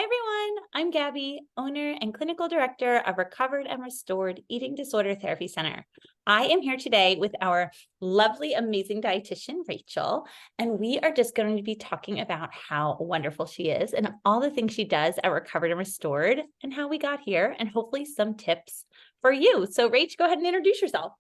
Hi, everyone. I'm Gabby, owner and clinical director of Recovered and Restored Eating Disorder Therapy Center. I am here today with our lovely, amazing dietitian, Rachel, and we are just going to be talking about how wonderful she is and all the things she does at Recovered and Restored and how we got here and hopefully some tips for you. So, Rach, go ahead and introduce yourself.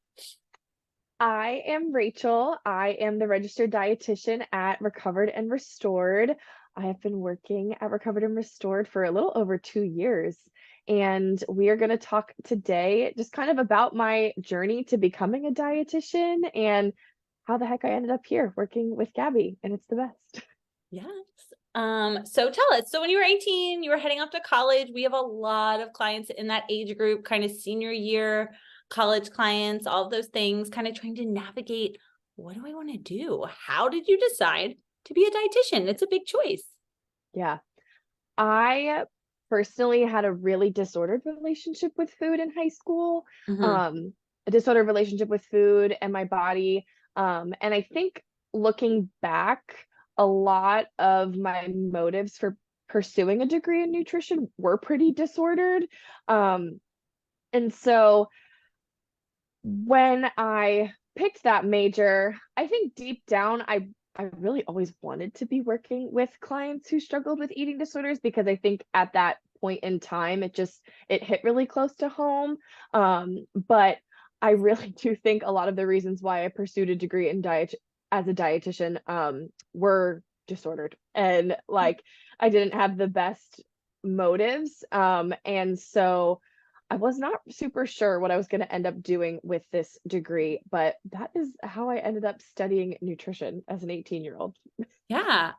I am Rachel. I am the registered dietitian at Recovered and Restored. I have been working at Recovered and Restored for a little over 2 years. And we are going to talk today just kind of about my journey to becoming a dietitian and how the heck I ended up here working with Gabby. And it's the best. Yes. So tell us, so when you were 18, you were heading off to college. We have a lot of clients in that age group, kind of senior year, college clients, all of those things, kind of trying to navigate, what do I want to do? How did you decide to be a dietitian? It's a big choice. Yeah. I personally had a really disordered relationship with food in high school, Mhm. um, a disordered relationship with food and my body. And I think looking back, a lot of my motives for pursuing a degree in nutrition were pretty disordered. And so when I picked that major, I think deep down, I really always wanted to be working with clients who struggled with eating disorders because I think at that point in time, it hit really close to home. But I really do think a lot of the reasons why I pursued a degree in diet as a dietitian were disordered and like I didn't have the best motives. And so I was not super sure what I was going to end up doing with this degree, but that is how I ended up studying nutrition as an 18-year-old. Yeah.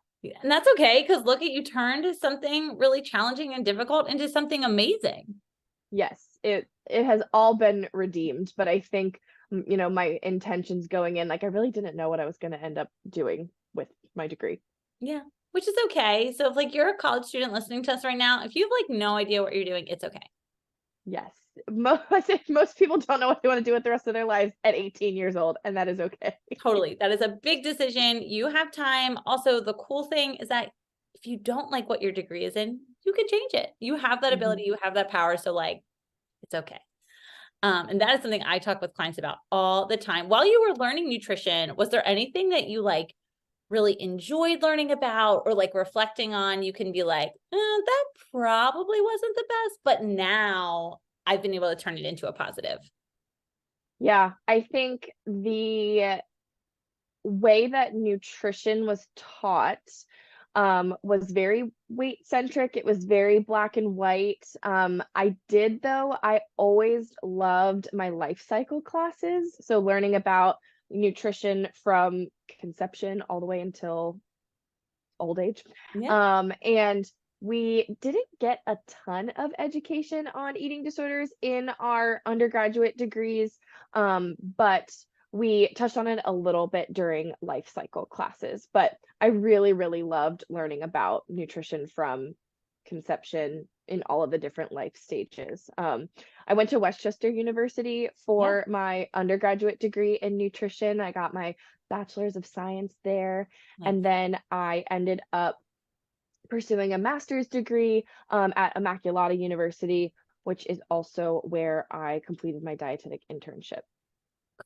And that's okay, because look at you turned something really challenging and difficult into something amazing. Yes, it has all been redeemed, but I think my intentions going in, like I really didn't know what I was going to end up doing with my degree. Yeah, which is okay. So if like you're a college student listening to us right now, if you have like no idea what you're doing, it's okay. Yes. I think most people don't know what they want to do with the rest of their lives at 18 years old, and that is okay. Totally. That is a big decision. You have time. Also, the cool thing is that if you don't like what your degree is in, you can change it. You have that ability, Mhm. you have that power. So like, it's okay. And that is something I talk with clients about all the time. While you were learning nutrition, was there anything that you like really enjoyed learning about or like reflecting on? You can be like, that probably wasn't the best, but now I've been able to turn it into a positive. Yeah, I think the way that nutrition was taught was very weight centric. It was very black and white. I always loved my life cycle classes. So learning about nutrition from conception all the way until old age. Yeah. And we didn't get a ton of education on eating disorders in our undergraduate degrees, but we touched on it a little bit during life cycle classes. But I really, really loved learning about nutrition from conception in all of the different life stages. I went to Westchester University Yeah. for my undergraduate degree in nutrition. I got my Bachelor's of Science there. Nice. And then I ended up pursuing a master's degree at Immaculata University, which is also where I completed my dietetic internship.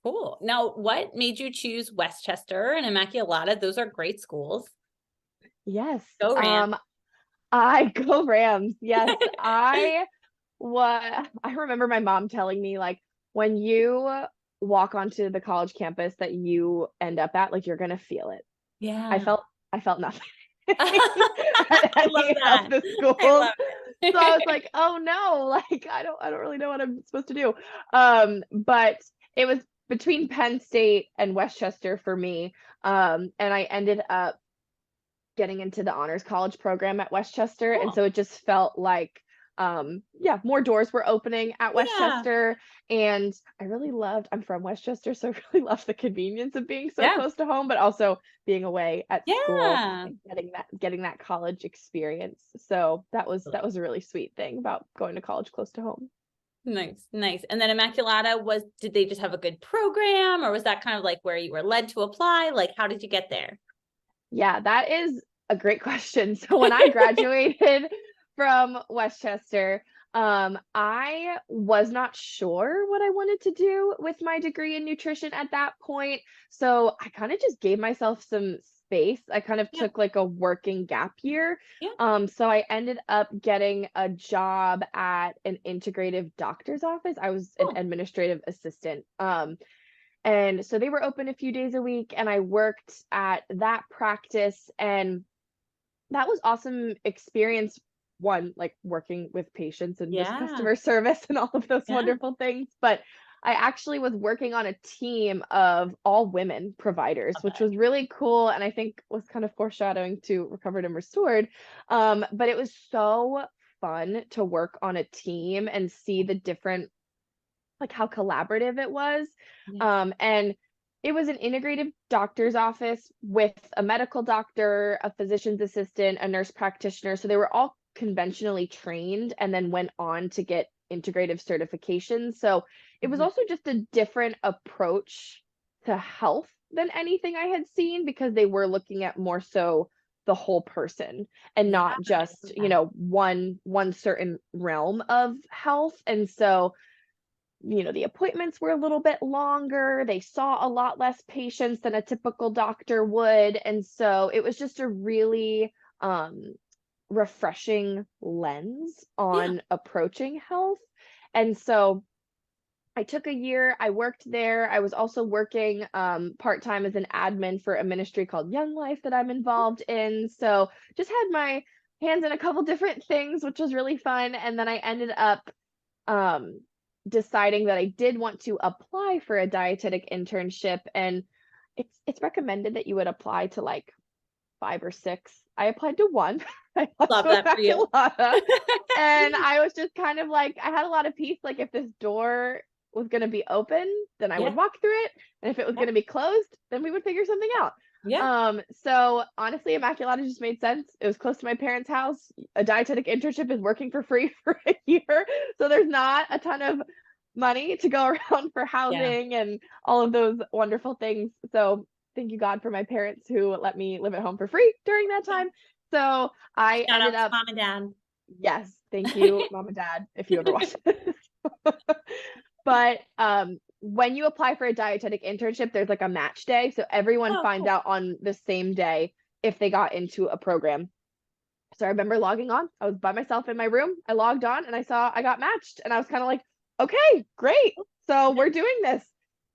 Cool. Now, what made you choose Westchester and Immaculata? Those are great schools. Yes, Go Rams. I go Rams. Yes, I remember my mom telling me like when you walk onto the college campus that you end up at, like you're gonna feel it. I Yeah. felt I felt nothing at I love any of that. the I schools. love So I was it. like, "Oh no, like I don't really know what I'm supposed to do." But it was between Penn State and Westchester for me. And I ended up getting into the honors college program at Westchester. And Cool. so it just felt like yeah, more doors were opening at Yeah. Westchester. And I'm from Westchester, so I really loved the convenience of being so Yeah. close to home, but also being away at school Yeah. and getting that college experience. So that was a really sweet thing about going to college close to home. Nice, nice. And then Immaculata did they just have a good program or was that kind of like where you were led to apply? Like, how did you get there? Yeah, that is a great question. So when I graduated from Westchester. I was not sure what I wanted to do with my degree in nutrition at that point. So I kind of just gave myself some space. I kind of Yeah. took like a working gap year. Yeah. So I ended up getting a job at an integrative doctor's office. I was an Cool. administrative assistant. And so they were open a few days a week, and I worked at that practice, and that was awesome experience. One, like working with patients and just Yeah. customer service and all of those Yeah. wonderful things. But I actually was working on a team of all women providers, Love which it. was really cool. And I think was kind of foreshadowing to Recovered and Restored. But it was so fun to work on a team and see the different, like how collaborative it was. Yeah. And it was an integrative doctor's office with a medical doctor, a physician's assistant, a nurse practitioner. So they were all conventionally trained and then went on to get integrative certifications. So it was Mhm. also just a different approach to health than anything I had seen, because they were looking at more so the whole person and Yeah. not I just, love you that. know, one certain realm of health. And so, you know, the appointments were a little bit longer. They saw a lot less patients than a typical doctor would. And so it was just a really refreshing lens Yeah. on approaching health. And so I took a year, I worked there. I was also working part-time as an admin for a ministry called Young Life that I'm involved in. So just had my hands in a couple different things, which was really fun. And then I ended up um, deciding that I did want to apply for a dietetic internship, and it's recommended that you would apply to like 5 or 6. I applied to 1. I applied Love to that for you. Immaculata, and I was just kind of like, I had a lot of peace. Like if this door was going to be open, then I would Yeah. walk through it, and if it was Yeah. going to be closed, then we would figure something out. Yeah. So honestly, Immaculata just made sense. It was close to my parents' house. A dietetic internship is working for free for a year, so there's not a ton of money to go around for Yeah. housing and all of those wonderful things. So thank you God for my parents who let me live at home for free during that Yeah. time. So I Shout ended out to up, mom and dad. yes, thank you, mom and dad, if you ever watch this. But when you apply for a dietetic internship, there's like a match day. So everyone Oh, finds cool. out on the same day if they got into a program. So I remember logging on. I was by myself in my room. I logged on and I saw I got matched. And I was kind of like, okay, great. So Yeah. we're doing this.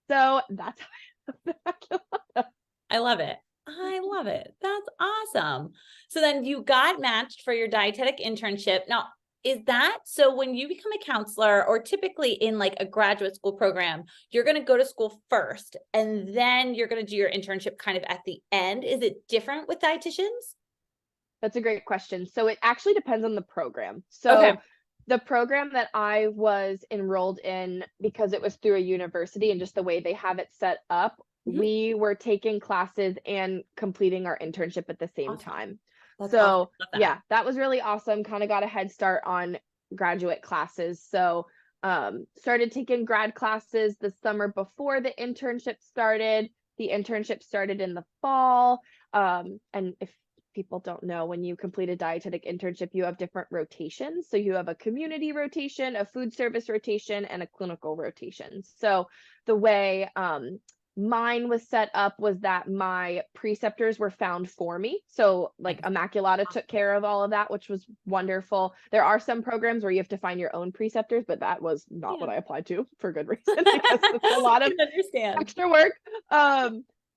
So that's how I love it. I love it. That's awesome. So then you got matched for your dietetic internship. Now, is that so when you become a counselor or typically in like a graduate school program, you're going to go to school first and then you're going to do your internship kind of at the end? Is it different with dietitians? That's a great question. So it actually depends on the program. Okay. So the program that I was enrolled in, because it was through a university and just the way they have it set up, Mhm. we were taking classes and completing our internship at the same Awesome. time. That's awesome. So Love that. yeah, that was really awesome. Kind of got a head start on graduate classes. So started taking grad classes the summer before the internship started. The internship started in the fall. And if people don't know, when you complete a dietetic internship, you have different rotations. So you have a community rotation, a food service rotation, and a clinical rotation. So the way mine was set up was that my preceptors were found for me. So like Nice. Immaculata took care of all of that, which was wonderful. There are some programs where you have to find your own preceptors, but that was not Yeah. what I applied to, for good reason, because it's a lot of Can understand. extra work.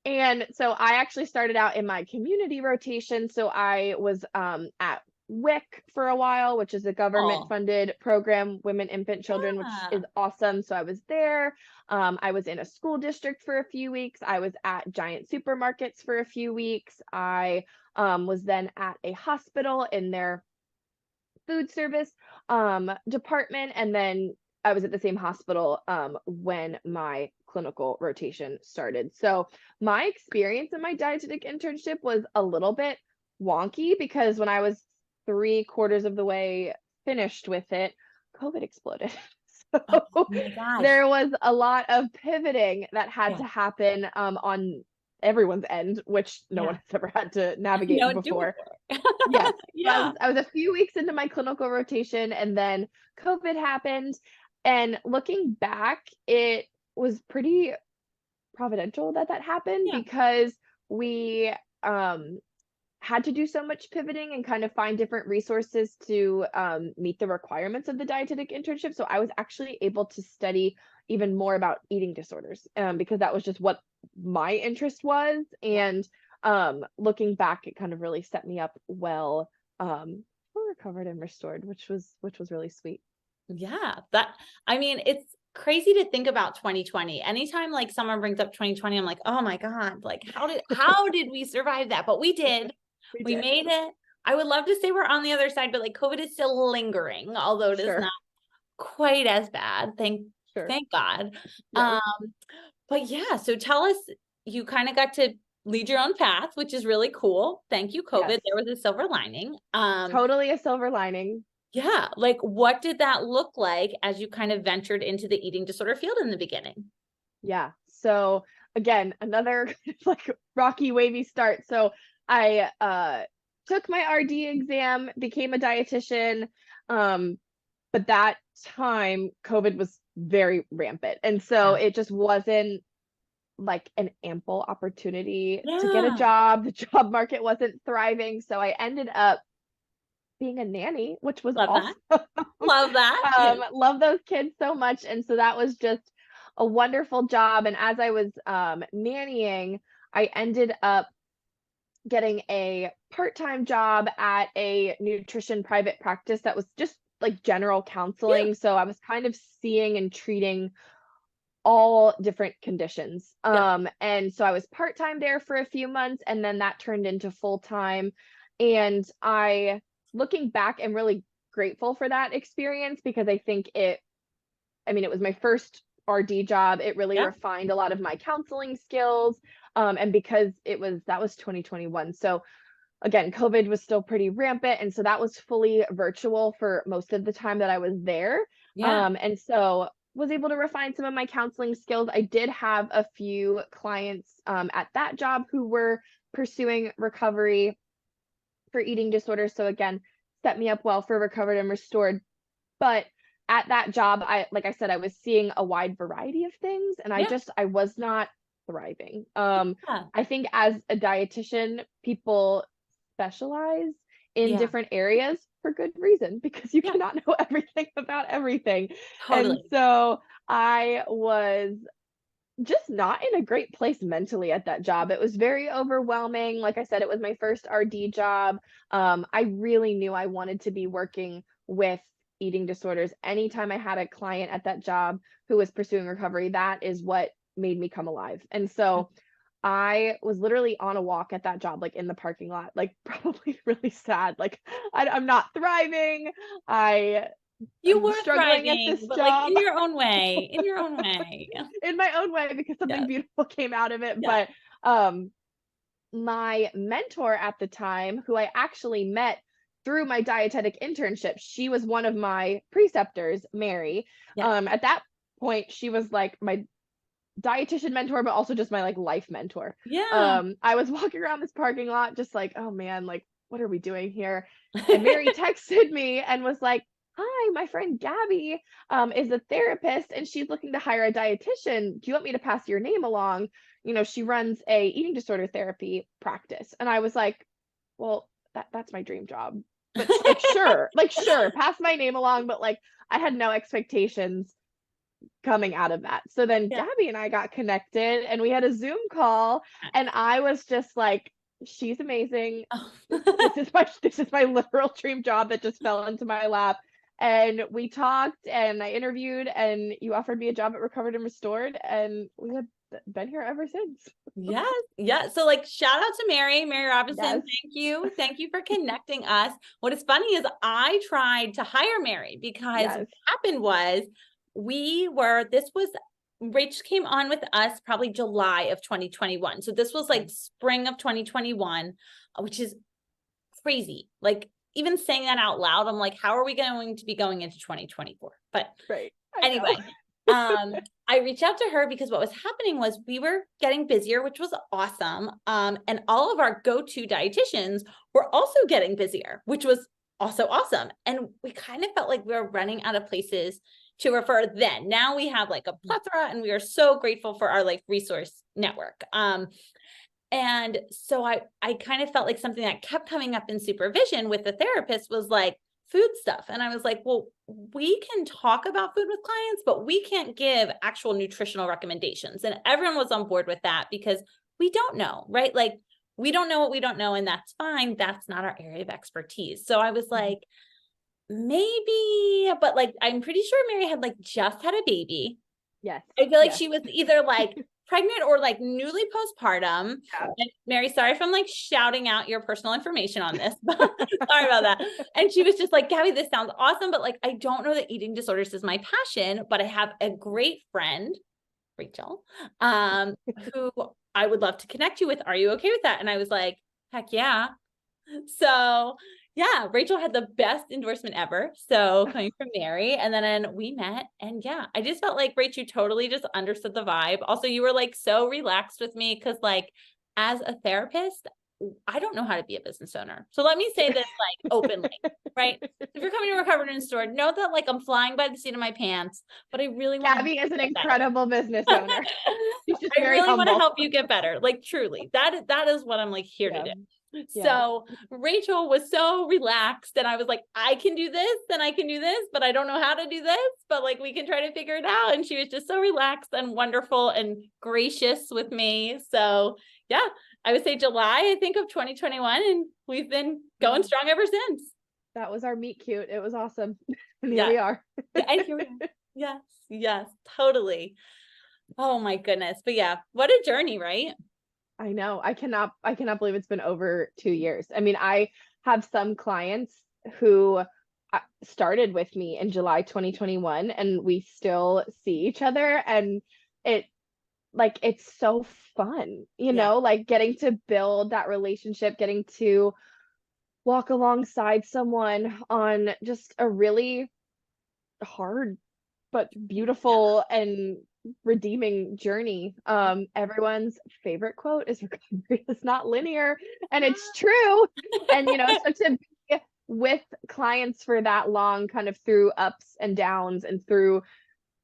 And so I actually started out in my community rotation. So I was at WIC for a while, which is a government Oh, funded program, Women, Infant, Children, which yeah. is awesome. So I was there. I was in a school district for a few weeks. I was at giant supermarkets for a few weeks. I was then at a hospital in their food service department. And then I was at the same hospital when my clinical rotation started. So my experience in my dietetic internship was a little bit wonky, because when I was 3/4 of the way finished with it, COVID exploded. Oh So my gosh. there was a lot of pivoting that had Yeah. to happen on everyone's end, which no one Yeah. has ever had to navigate No, do before. before. Yes. Yeah. I was a few weeks into my clinical rotation and then COVID happened. And looking back, it was pretty providential that that happened Yeah. because we had to do so much pivoting and kind of find different resources to meet the requirements of the dietetic internship. So I was actually able to study even more about eating disorders because that was just what my interest was. And looking back, it kind of really set me up well for Recovered and Restored, which was really sweet. Yeah. I mean, it's crazy to think about 2020. Anytime like someone brings up 2020, I'm like, oh my God, like how did we survive that? But we did. We We did. made it. I would love to say we're on the other side, but like COVID is still lingering, although it is Sure. not quite as bad. Sure. Thank God. Yes. But yeah, so tell us, you kind of got to lead your own path, which is really cool. Thank you, COVID. Yes. There was a silver lining. Totally a silver lining. Yeah, like what did that look like as you kind of ventured into the eating disorder field in the beginning? Yeah. So again, another like rocky wavy start. So I took my RD exam, became a dietitian. But that time COVID was very rampant. And so Yeah. it just wasn't like an ample opportunity to get a Yeah. job. The job market wasn't thriving. So I ended up being a nanny, which was Love awesome. that. Love that. Yeah. Love those kids so much. And so that was just a wonderful job. And as I was nannying, I ended up getting a part-time job at a nutrition private practice that was just like general Yeah. counseling. So I was kind of seeing and treating all different conditions. Yeah. And so I was part-time there for a few months and then that turned into full-time. And I, looking back, am really grateful for that experience because I think it was my first RD job. It really Yeah. refined a lot of my counseling skills. And because that was 2021. So again, COVID was still pretty rampant. And so that was fully virtual for most of the time that I was there. Yeah. And so was able to refine some of my counseling skills. I did have a few clients at that job who were pursuing recovery for eating disorders. So again, set me up well for Recovered and Restored. But at that job, like I said, I was seeing a wide variety of things and Yeah. I was not thriving. Yeah. I think as a dietitian, people specialize in Yeah. different areas for good reason because you Yeah. cannot know everything about everything. And Totally. so I was just not in a great place mentally at that job. It was very overwhelming. Like I said, it was my first RD job. I really knew I wanted to be working with eating disorders. Anytime I had a client at that job who was pursuing recovery, that is what made me come alive. And so I was literally on a walk at that job, like in the parking lot, like probably really sad. Like I'm not thriving. You I'm were struggling at thriving, this but like job in your own way, in your own way. in my own way because something Yes. beautiful came out of it. Yeah. But my mentor at the time, who I actually met through my dietetic internship, she was one of my preceptors, Mary. Yeah. At that point, she was like my dietitian mentor, but also just my like life mentor. Yeah. I was walking around this parking lot just like, oh man, like what are we doing here? And Mary texted me and was like, hi, my friend Gabby is a therapist and she's looking to hire a dietitian. Do you want me to pass your name along? She runs a eating disorder therapy practice. And I was like, well, that's my dream job. But sure, pass my name along. But like, I had no expectations coming out of that. So then Yeah. Gabby and I got connected and we had a Zoom call and I was just like, she's amazing. Oh. This is my literal dream job that just fell into my lap. And we talked and I interviewed and you offered me a job at Recovered and Restored and we have been here ever since. Yes. Yeah. So like shout out to Mary Robinson. Yes. Thank you. Thank you for connecting us. What is funny is I tried to hire Mary because Yes. what happened was Rach came on with us probably July of 2021. So this was like spring of 2021, which is crazy. Like even saying that out loud, I'm like, how are we going to be going into 2024? But Right. anyway, I reached out to her because what was happening was we were getting busier, which was awesome. And all of our go-to dietitians were also getting busier, which was also awesome. And we kind of felt like we were running out of places to refer then. Now we have like a plethora, and we are so grateful for our like resource network. And so I kind of felt like something that kept coming up in supervision with the therapist was like food stuff. And I was like, well, we can talk about food with clients, but we can't give actual nutritional recommendations. And everyone was on board with that because we don't know, right? Like we don't know what we don't know, and that's fine. That's not our area of expertise. So I was like, maybe, but like, I'm pretty sure Mary had like just had a baby. Yes. I feel like yes. she was either like pregnant or like newly postpartum. Yeah. And Mary, sorry if I'm like shouting out your personal information on this, but sorry about that. And she was just like, Gabby, this sounds awesome, but like, I don't know that eating disorders is my passion, but I have a great friend, Rachel, who I would love to connect you with. Are you okay with that? And I was like, heck yeah. So yeah, Rachel had the best endorsement ever. So coming from Mary, and then we met, and yeah, I just felt like Rachel totally just understood the vibe. Also, you were like so relaxed with me because like as a therapist, I don't know how to be a business owner. So let me say this like openly, right? If you're coming to Recovered and Restored, know that like I'm flying by the seat of my pants, but I really want Gabby is an incredible business owner. She's just I very really want to humble. help you get better. Like truly, that is what I'm like here to do. Yeah. So Rachel was so relaxed, and I was like, I can do this and I can do this, but I don't know how to do this, but like we can try to figure it out. And she was just so relaxed and wonderful and gracious with me. So yeah, I would say July, I think, of 2021, and we've been going strong ever since. That was our meet cute. It was awesome. And Yeah. here we are. And here we are. Yes, yes, totally. Oh my goodness. But yeah, what a journey, right? I know. I cannot believe it's been over 2 years. I mean, I have some clients who started with me in July 2021, and we still see each other, and it's so fun, you know, like getting to build that relationship, getting to walk alongside someone on just a really hard but beautiful and redeeming journey. Everyone's favorite quote is recovery is not linear, and it's true. And you know, so to be with clients for that long, kind of through ups and downs and through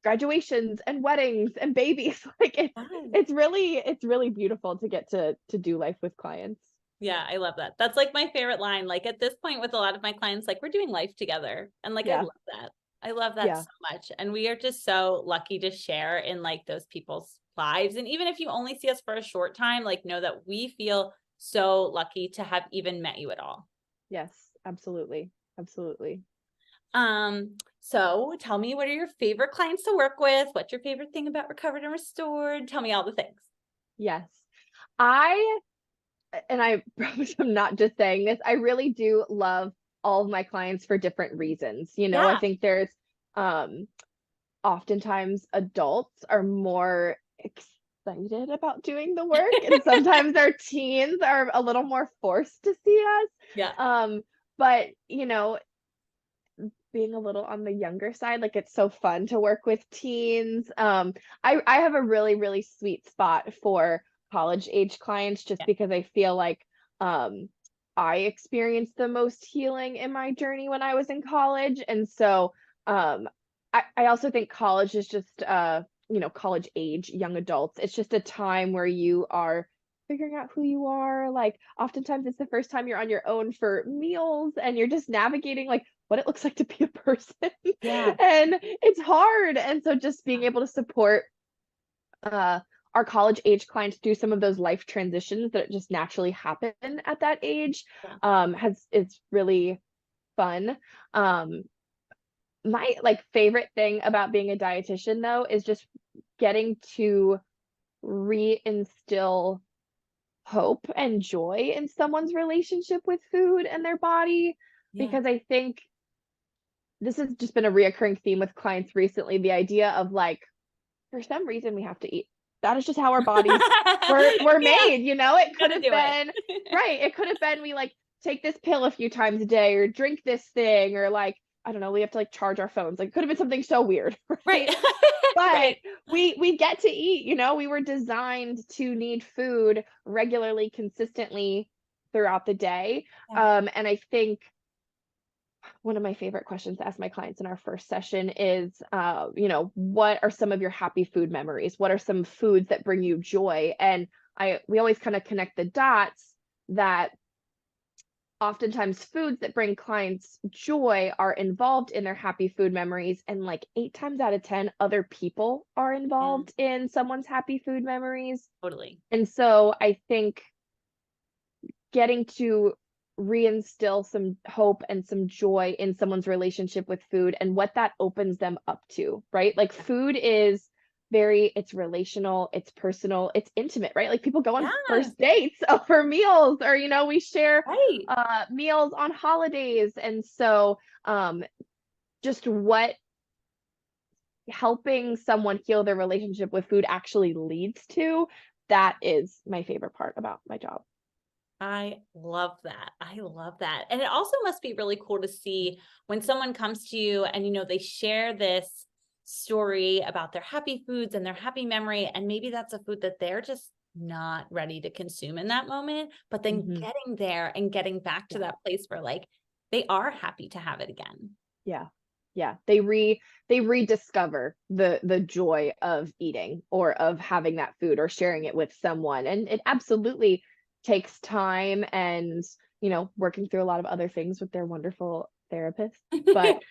graduations and weddings and babies, like it's really beautiful to get to do life with clients. Yeah, I love that. That's like my favorite line. Like at this point with a lot of my clients, like we're doing life together. And like I love that. I love that so much. And we are just so lucky to share in like those people's lives. And even if you only see us for a short time, like know that we feel so lucky to have even met you at all. Yes, absolutely. Absolutely. So tell me, what are your favorite clients to work with? What's your favorite thing about Recovered and Restored? Tell me all the things. Yes. And I promise I'm not just saying this, I really do love all of my clients for different reasons. You know, I think there's oftentimes adults are more excited about doing the work, and sometimes our teens are a little more forced to see us. But you know, being a little on the younger side, like it's so fun to work with teens. I have a really, really sweet spot for college age clients just because I feel like I experienced the most healing in my journey when I was in college. And so I also think college is just you know, college age young adults, it's just a time where you are figuring out who you are. Like oftentimes it's the first time you're on your own for meals, and you're just navigating like what it looks like to be a person. And it's hard. And so just being able to support our college age clients through some of those life transitions that just naturally happen at that age it's really fun. My like favorite thing about being a dietitian though is just getting to reinstill hope and joy in someone's relationship with food and their body, because I think this has just been a reoccurring theme with clients recently, the idea of like, for some reason we have to eat. That is just how our bodies were made, you know. It could have been right. It could have been we like take this pill a few times a day or drink this thing or like I don't know, we have to like charge our phones. Like, it could have been something so weird, Right. right? But Right. we get to eat, you know, we were designed to need food regularly, consistently throughout the day. Yeah. And I think one of my favorite questions to ask my clients in our first session is, you know, what are some of your happy food memories? What are some foods that bring you joy? And we always kind of connect the dots that oftentimes foods that bring clients joy are involved in their happy food memories. And like 8 times out of 10, other people are Yeah. involved in someone's happy food memories. Totally. And so I think getting to reinstill some hope and some joy in someone's relationship with food and what that opens them up to, right? Like food is it's relational, it's personal, it's intimate, right? Like people go on Yeah. first dates over meals, or, you know, we share Right. meals on holidays. And so just what helping someone heal their relationship with food actually leads to, that is my favorite part about my job. I love that. I love that. And it also must be really cool to see when someone comes to you and, they share this story about their happy foods and their happy memory. And maybe that's a food that they're just not ready to consume in that moment, but then Mhm. getting there and getting back to Yeah. that place where like they are happy to have it again. Yeah. Yeah. They rediscover the joy of eating or of having that food or sharing it with someone. And it absolutely takes time and, you know, working through a lot of other things with their wonderful therapist. But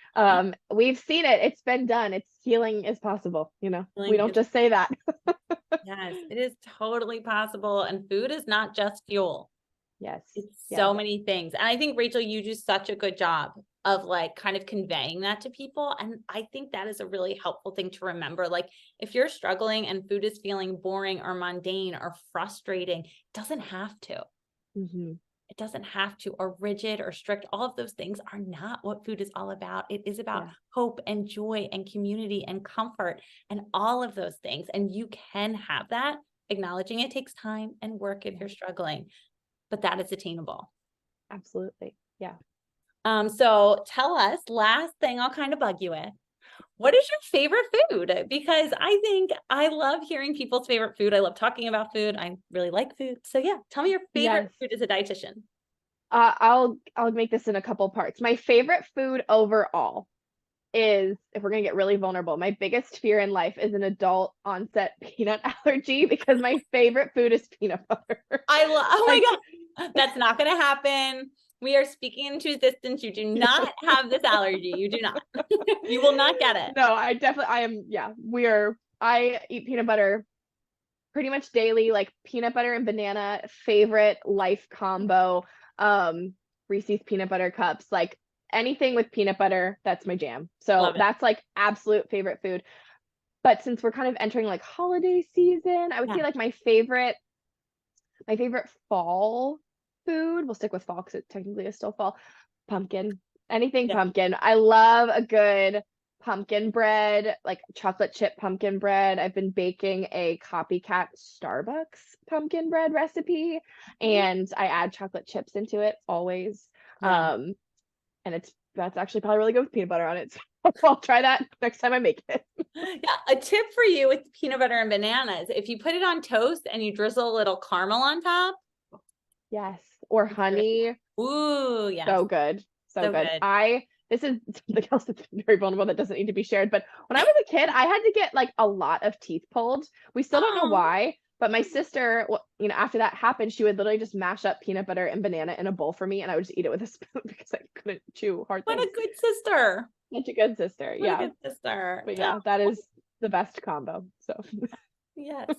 we've seen it. It's been done. It's healing is possible, you know. We Feeling don't just say that. yes, it is totally possible. And food is not just fuel. Yes. It's Yes. so many things. And I think, Rachel, you do such a good job of like kind of conveying that to people. And I think that is a really helpful thing to remember. Like if you're struggling and food is feeling boring or mundane or frustrating, it doesn't have to. Mhm. It doesn't have to, or rigid or strict. All of those things are not what food is all about. It is about Yeah. hope and joy and community and comfort and all of those things. And you can have that. Acknowledging it takes time and work if Yeah. you're struggling, but that is attainable. Absolutely. Yeah. So tell us, last thing I'll kind of bug you with. What is your favorite food? Because I think I love hearing people's favorite food. I love talking about food. I really like food. So yeah, tell me your favorite Yes. food as a dietitian. I'll make this in a couple parts. My favorite food overall is, if we're gonna get really vulnerable, my biggest fear in life is an adult onset peanut allergy because my favorite food is peanut butter. Oh Like, my God, that's not going to happen. We are speaking into existence. You do not have this allergy. You do not. You will not get it. no, I am, yeah, I eat peanut butter pretty much daily, like peanut butter and banana, favorite life combo. Reese's peanut butter cups, like anything with peanut butter, that's my jam. So Love it. that's like absolute favorite food. But since we're kind of entering like holiday season, I would Yeah. say like my favorite fall food, we'll stick with fall because it technically is still fall, pumpkin. Anything Yeah. pumpkin. I love a good pumpkin bread, like chocolate chip pumpkin bread. I've been baking a copycat Starbucks pumpkin bread recipe, and I add chocolate chips into it always. Yeah. And that's actually probably really good with peanut butter on it. So I'll try that next time I make it. Yeah. A tip for you with peanut butter and bananas, if you put it on toast and you drizzle a little caramel on top. Yes. Or It's really, honey. ooh, yes. So good. So So good. good. This is something else that's very vulnerable that doesn't need to be shared. But when I was a kid, I had to get like a lot of teeth pulled. We still don't know Oh, why, but my sister, you know, after that happened, she would literally just mash up peanut butter and banana in a bowl for me, and I would just eat it with a spoon because I couldn't chew hard what things. a good sister. Such a good sister. What a Yeah. good sister. But Oh, yeah, that is the best combo. So yes.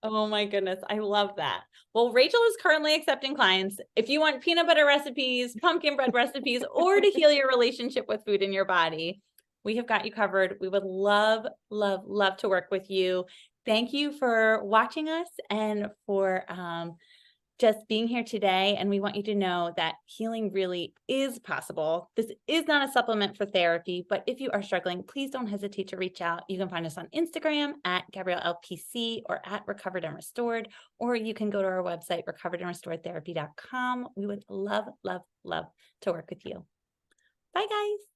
Oh my goodness. I love that. Well, Rachel is currently accepting clients. If you want peanut butter recipes, pumpkin bread recipes, or to heal your relationship with food in your body, we have got you covered. We would love, love, love to work with you. Thank you for watching us and for just being here today. And we want you to know that healing really is possible. This is not a supplement for therapy, but if you are struggling, please don't hesitate to reach out. You can find us on Instagram at Gabrielle LPC or at Recovered and Restored, or you can go to our website, recoveredandrestoredtherapy.com. We would love, love, love to work with you. Bye, guys.